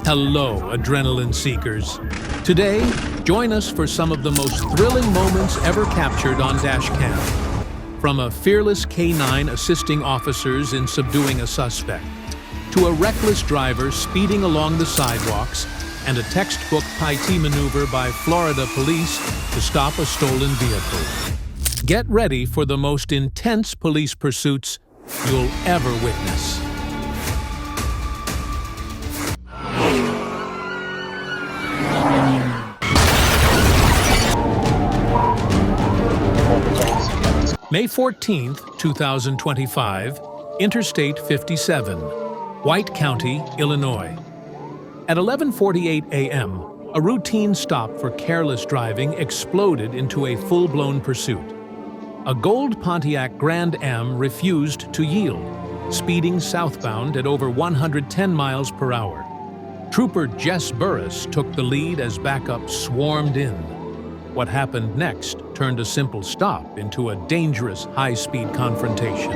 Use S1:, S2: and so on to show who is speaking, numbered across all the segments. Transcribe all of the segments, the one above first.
S1: Hello, adrenaline seekers. Today, join us for some of the most thrilling moments ever captured on Dashcam. From a fearless K9 assisting officers in subduing a suspect, to a reckless driver speeding along the sidewalks, and a textbook PITed maneuver by Florida police to stop a stolen vehicle. Get ready for the most intense police pursuits you'll ever witness. May 14th, 2025, Interstate 57, White County, Illinois. At 11:48 a.m., a routine stop for careless driving exploded into a full-blown pursuit. A gold Pontiac Grand Am refused to yield, speeding southbound at over 110 miles per hour. Trooper Jess Burris took the lead as backup swarmed in. What happened next turned a simple stop into a dangerous high-speed confrontation.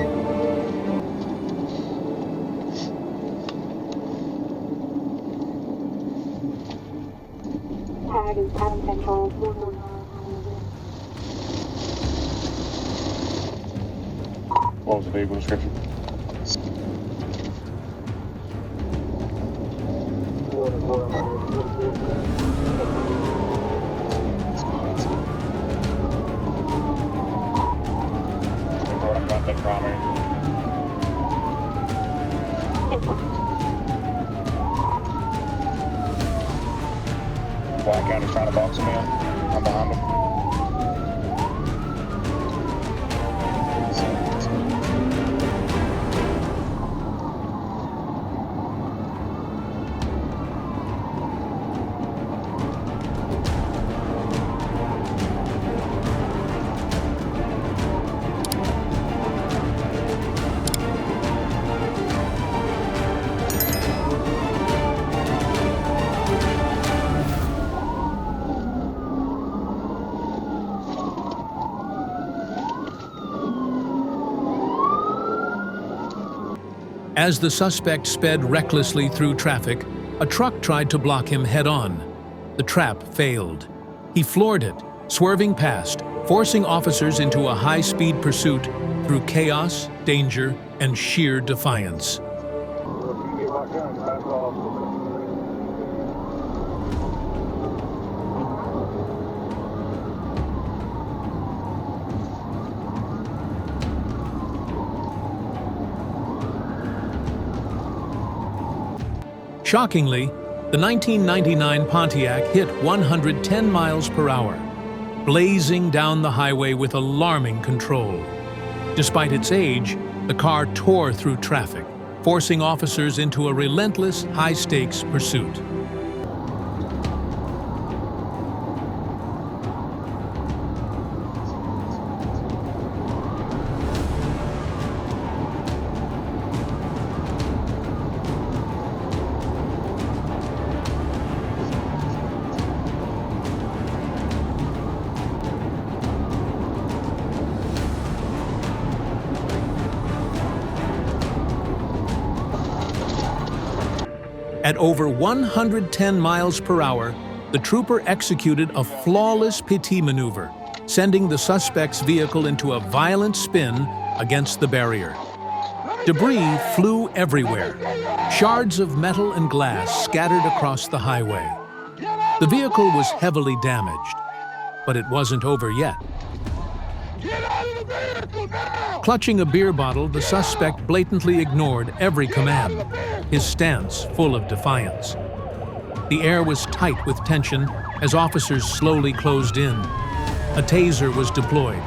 S2: What was the vehicle description? White County's trying to box him in. I'm behind him.
S1: As the suspect sped recklessly through traffic, a truck tried to block him head-on. The trap failed. He floored it, swerving past, forcing officers into a high-speed pursuit through chaos, danger, and sheer defiance. Shockingly, the 1999 Pontiac hit 110 miles per hour, blazing down the highway with alarming control. Despite its age, the car tore through traffic, forcing officers into a relentless, high-stakes pursuit. At over 110 miles per hour, the trooper executed a flawless PITed maneuver, sending the suspect's vehicle into a violent spin against the barrier. Debris flew everywhere. Shards of metal and glass scattered across the highway. The vehicle was heavily damaged, but it wasn't over yet.
S3: Get out of the vehicle now!
S1: Clutching a beer bottle, the suspect blatantly ignored every command, his stance full of defiance. The air was tight with tension as officers slowly closed in. A taser was deployed.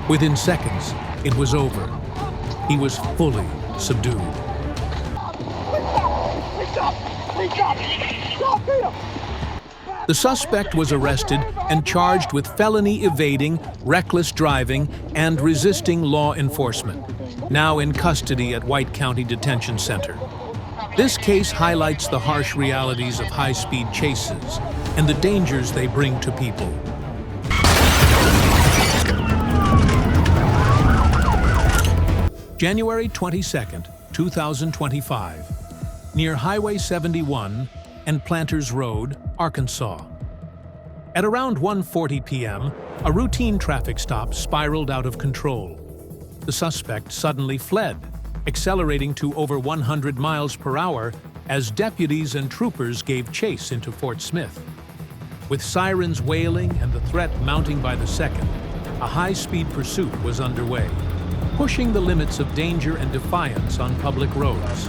S1: Within seconds, it was over. He was fully subdued. The suspect was arrested and charged with felony evading, reckless driving, and resisting law enforcement, now in custody at White County Detention Center. This case highlights the harsh realities of high-speed chases and the dangers they bring to people. January 22nd, 2025. Near Highway 71, and Planters Road, Arkansas. At around 1:40 p.m., a routine traffic stop spiraled out of control. The suspect suddenly fled, accelerating to over 100 miles per hour as deputies and troopers gave chase into Fort Smith. With sirens wailing and the threat mounting by the second, a high-speed pursuit was underway, pushing the limits of danger and defiance on public roads.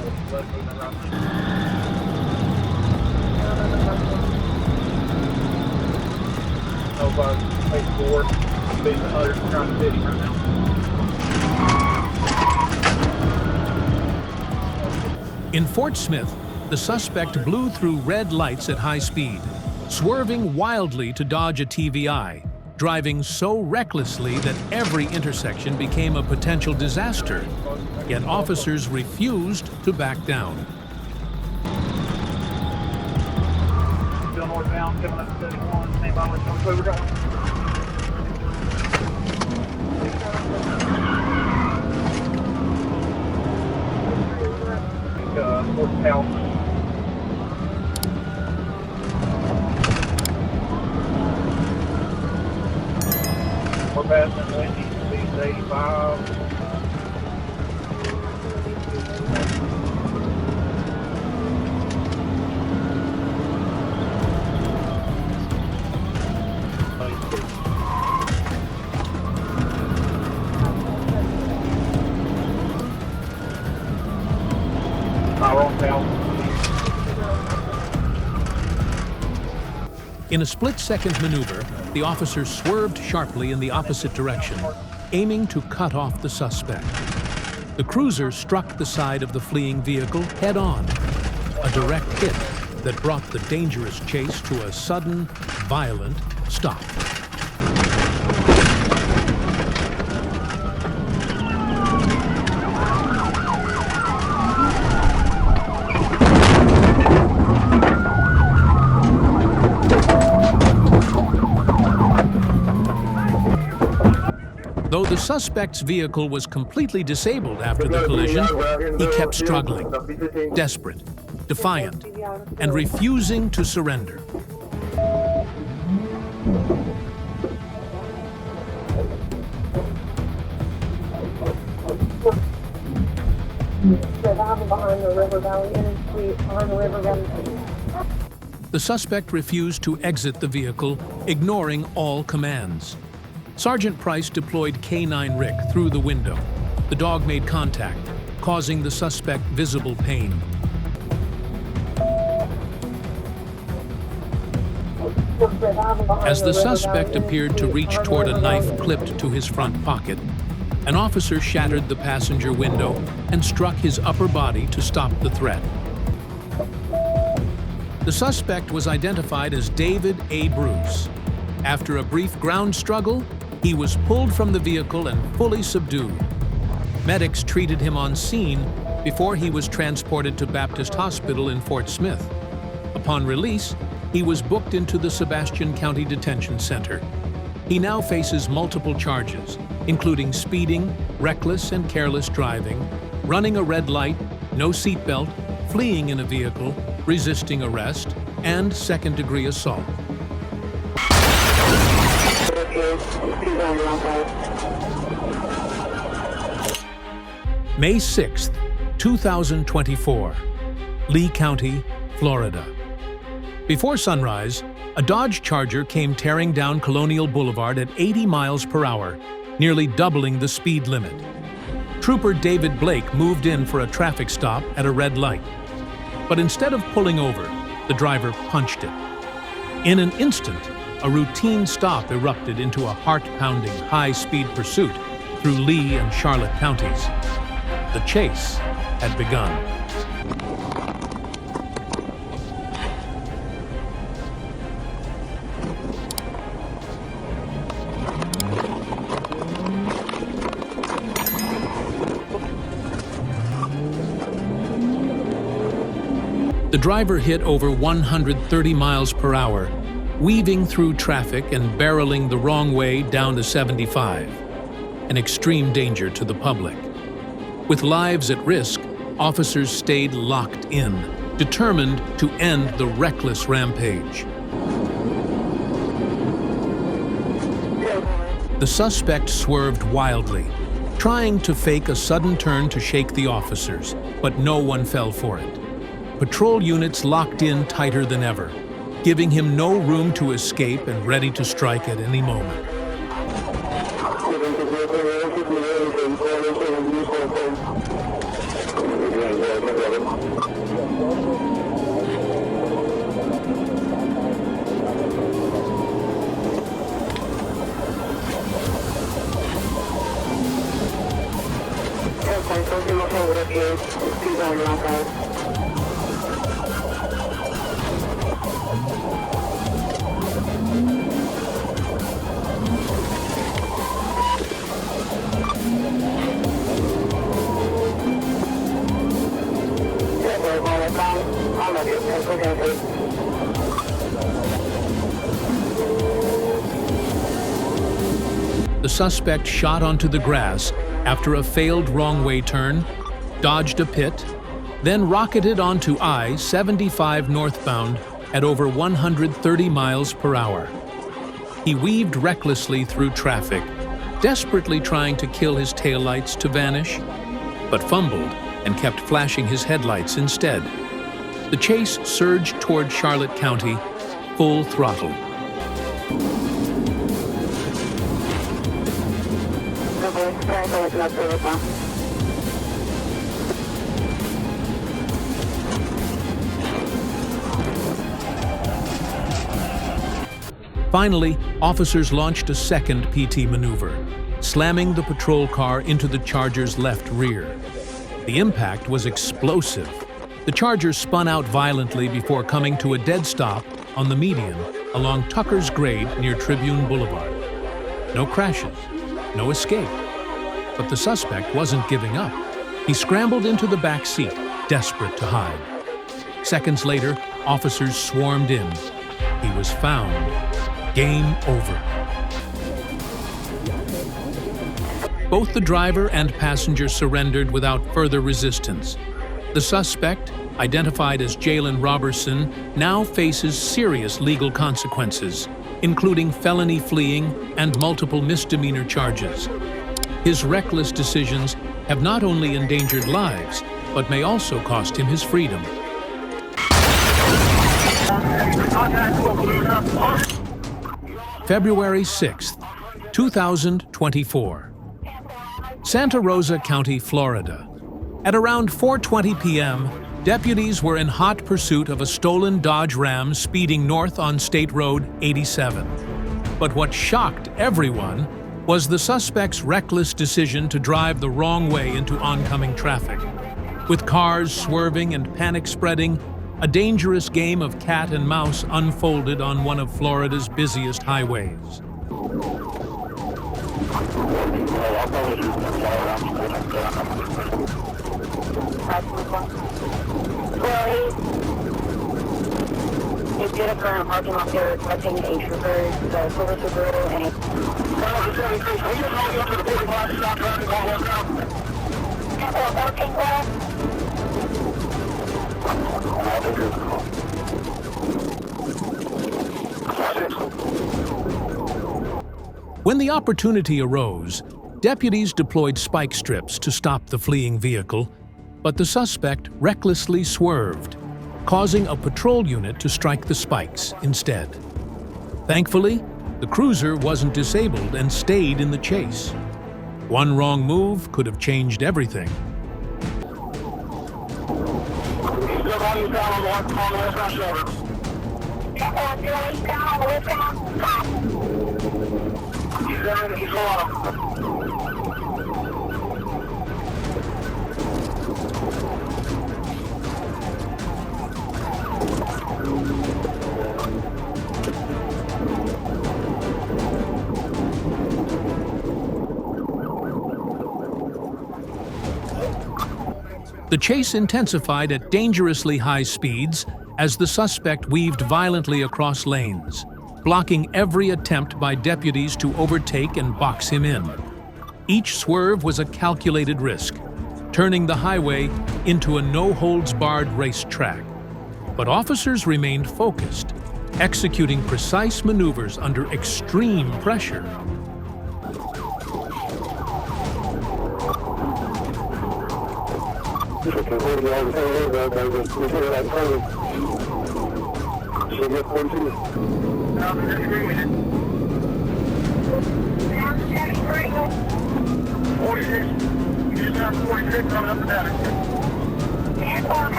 S1: In Fort Smith, the suspect blew through red lights at high speed, swerving wildly to dodge a TVI, driving so recklessly that every intersection became a potential disaster, yet officers refused to back down.
S4: Still northbound, coming up 71, same by which way we're going. North Town. We're passing Wendy's, speed 85.
S1: In a split-second maneuver, the officer swerved sharply in the opposite direction, aiming to cut off the suspect. The cruiser struck the side of the fleeing vehicle head-on, a direct hit that brought the dangerous chase to a sudden, violent stop. Though the suspect's vehicle was completely disabled after the collision, he kept struggling, desperate, defiant, and refusing to surrender. The suspect refused to exit the vehicle, ignoring all commands. Sergeant Price deployed K9 Rick through the window. The dog made contact, causing the suspect visible pain. As the suspect appeared to reach toward a knife clipped to his front pocket, an officer shattered the passenger window and struck his upper body to stop the threat. The suspect was identified as David A. Bruce. After a brief ground struggle, he was pulled from the vehicle and fully subdued. Medics treated him on scene before he was transported to Baptist Hospital in Fort Smith. Upon release, he was booked into the Sebastian County Detention Center. He now faces multiple charges, including speeding, reckless and careless driving, running a red light, no seatbelt, fleeing in a vehicle, resisting arrest, and second-degree assault. May 6th, 2024, Lee County, Florida. Before sunrise, a Dodge Charger came tearing down Colonial Boulevard at 80 miles per hour, nearly doubling the speed limit. Trooper David Blake moved in for a traffic stop at a red light. But instead of pulling over, the driver punched it. In an instant, a routine stop erupted into a heart-pounding, high-speed pursuit through Lee and Charlotte counties. The chase had begun. The driver hit over 130 miles per hour, weaving through traffic and barreling the wrong way down to 75, an extreme danger to the public. With lives at risk, officers stayed locked in, determined to end the reckless rampage. The suspect swerved wildly, trying to fake a sudden turn to shake the officers, but no one fell for it. Patrol units locked in tighter than ever, giving him no room to escape and ready to strike at any moment. The suspect shot onto the grass after a failed wrong-way turn, dodged a pit, then rocketed onto I-75 northbound at over 130 miles per hour. He weaved recklessly through traffic, desperately trying to kill his taillights to vanish, but fumbled and kept flashing his headlights instead. The chase surged toward Charlotte County, full throttle. Finally, officers launched a second PT maneuver, slamming the patrol car into the Charger's left rear. The impact was explosive. The Charger spun out violently before coming to a dead stop on the median along Tucker's Grade near Tribune Boulevard. No crashes, no escape. But the suspect wasn't giving up. He scrambled into the back seat, desperate to hide. Seconds later, officers swarmed in. He was found. Game over. Both the driver and passenger surrendered without further resistance. The suspect, identified as Jalen Robertson, now faces serious legal consequences, including felony fleeing and multiple misdemeanor charges. His reckless decisions have not only endangered lives, but may also cost him his freedom. February 6, 2024. Santa Rosa County, Florida. At around 4:20 p.m., deputies were in hot pursuit of a stolen Dodge Ram speeding north on State Road 87. But what shocked everyone was the suspect's reckless decision to drive the wrong way into oncoming traffic. With cars swerving and panic spreading, a dangerous game of cat and mouse unfolded on one of Florida's busiest highways.
S5: He did occur in a parking lot there, collecting a trooper, the silver Subaru, and
S1: When the opportunity arose, deputies deployed spike strips to stop the fleeing vehicle, but the suspect recklessly swerved, causing a patrol unit to strike the spikes instead. Thankfully, the cruiser wasn't disabled and stayed in the chase. One wrong move could have changed everything. The chase intensified at dangerously high speeds as the suspect weaved violently across lanes, blocking every attempt by deputies to overtake and box him in. Each swerve was a calculated risk, turning the highway into a no-holds-barred racetrack. But officers remained focused, executing precise maneuvers under extreme pressure.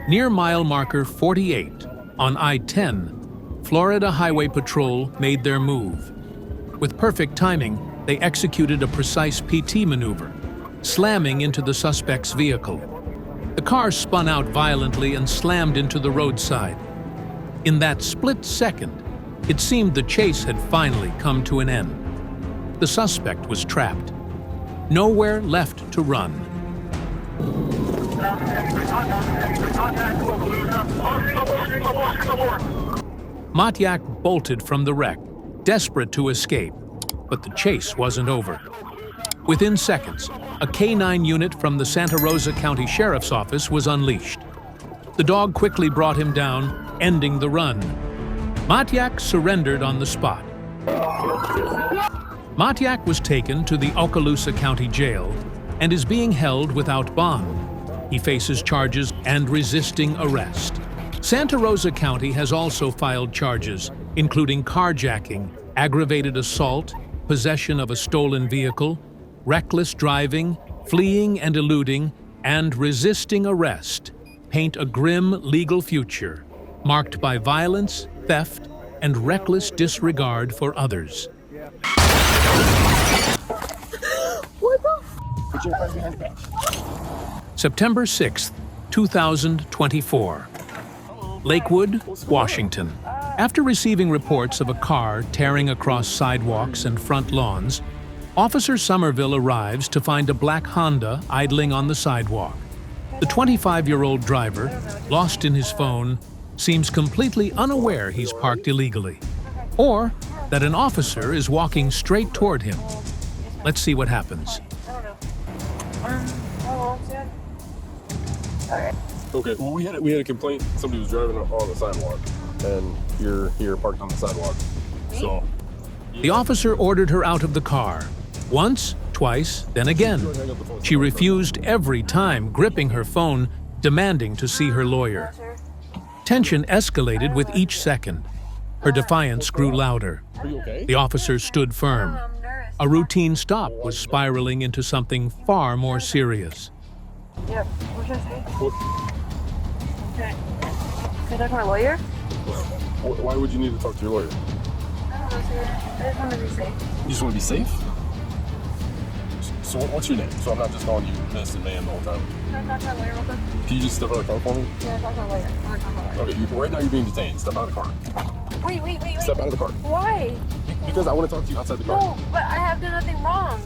S1: Near mile marker 48, on I-10, Florida Highway Patrol made their move. With perfect timing, they executed a precise PT maneuver, slamming into the suspect's vehicle. The car spun out violently and slammed into the roadside. In that split second, it seemed the chase had finally come to an end. The suspect was trapped. Nowhere left to run. Pontiac bolted from the wreck, desperate to escape, but the chase wasn't over. Within seconds, a K-9 unit from the Santa Rosa County Sheriff's Office was unleashed. The dog quickly brought him down, ending the run. Pontiac surrendered on the spot. Pontiac was taken to the Okaloosa County Jail and is being held without bond. He faces charges and resisting arrest. Santa Rosa County has also filed charges, including carjacking, aggravated assault, possession of a stolen vehicle, reckless driving, fleeing and eluding, and resisting arrest. Paint a grim legal future, marked by violence, theft, and reckless disregard for others.
S2: Put your hands behind your back.
S1: September 6, 2024. Lakewood, Washington. After receiving reports of a car tearing across sidewalks and front lawns, Officer Somerville arrives to find a black Honda idling on the sidewalk. The 25-year-old driver, lost in his phone, seems completely unaware he's parked illegally, or that an officer is walking straight toward him. Let's see what happens.
S6: Okay, well, we had a complaint. Somebody was driving on the sidewalk, and you're parked on the sidewalk. So
S1: The officer ordered her out of the car. Once, twice, then again. She refused every time, gripping her phone, demanding to see her lawyer. Tension escalated with each second. Her defiance grew louder.
S6: are you okay?
S1: The officer stood firm. A routine stop was spiraling into something far more serious.
S5: Yep. What should I say?
S6: What,
S5: Okay. Can I talk to my lawyer?
S6: why would you need to talk to your lawyer?
S5: I don't know, sir. I just want to be safe.
S6: You just want to be safe? So what's your name? So I'm not just calling you Miss and Man the whole time.
S5: Can I talk to my lawyer real quick?
S6: Can you just step out of the car for me?
S5: Can I talk to my lawyer? I want to talk to my lawyer.
S6: Okay, right now you're being detained. Step out of the car.
S5: Wait.
S6: Step out of the car.
S5: Why?
S6: Because I want to talk to you outside the car.
S5: No, but I have done nothing wrong.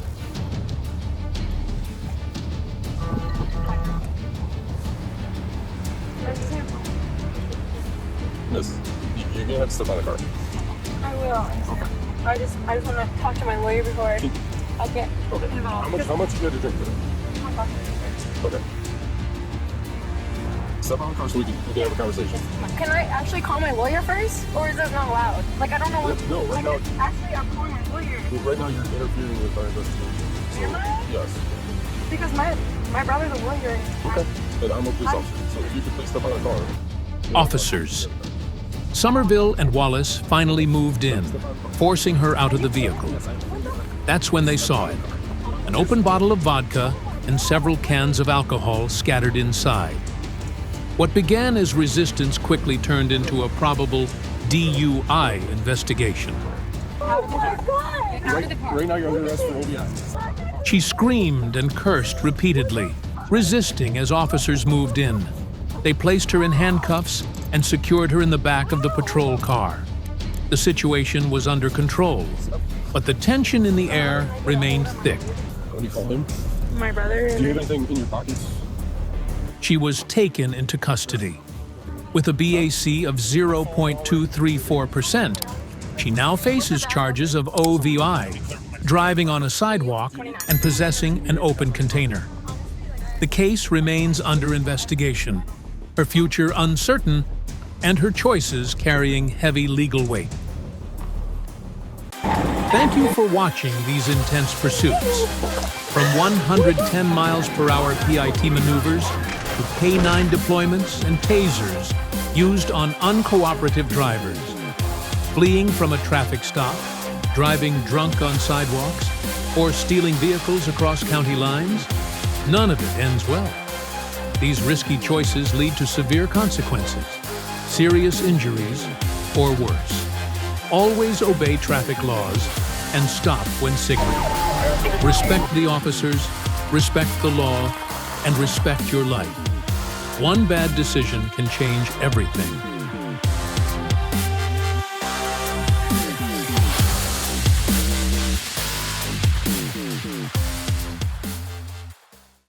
S6: Miss, you're gonna have to step out of the car.
S5: I will.
S6: Okay.
S5: I just want to talk to my lawyer before I get
S6: Okay.
S5: involved.
S6: How much you had to drink today?
S5: I'll talk to you first.
S6: Okay. Step out of the car so we can have a conversation.
S5: Can I actually call my lawyer first, or is that not allowed? Like, I don't know what.
S6: No, right now.
S5: Actually, I'm calling my lawyer
S6: Right now you're interfering with our investigation. So,
S5: Am I?
S6: yes.
S5: because my brother's a lawyer.
S6: Okay. And I'm a police officer. So if you could please step out of the car.
S1: Officers. Somerville and Wallace finally moved in, forcing her out of the vehicle. That's when they saw it. An open bottle of vodka and several cans of alcohol scattered inside. What began as resistance quickly turned into a probable DUI investigation.
S6: Right now you're under arrest for OBI.
S1: She screamed and cursed repeatedly, resisting as officers moved in. They placed her in handcuffs and secured her in the back of the patrol car. The situation was under control, but the tension in the air remained thick.
S6: What do you call him?
S5: My brother.
S6: Do you have anything in your pockets?
S1: She was taken into custody. With a BAC of 0.234%, she now faces charges of OVI, driving on a sidewalk, and possessing an open container. The case remains under investigation. her future uncertain, and her choices carrying heavy legal weight. Thank you for watching these intense pursuits. From 110 miles per hour PIT maneuvers to K9 deployments and tasers used on uncooperative drivers, fleeing from a traffic stop, driving drunk on sidewalks, or stealing vehicles across county lines, none of it ends well. These risky choices lead to severe consequences, serious injuries, or worse. Always obey traffic laws and stop when signaled. Respect the officers, respect the law, and respect your life. One bad decision can change everything.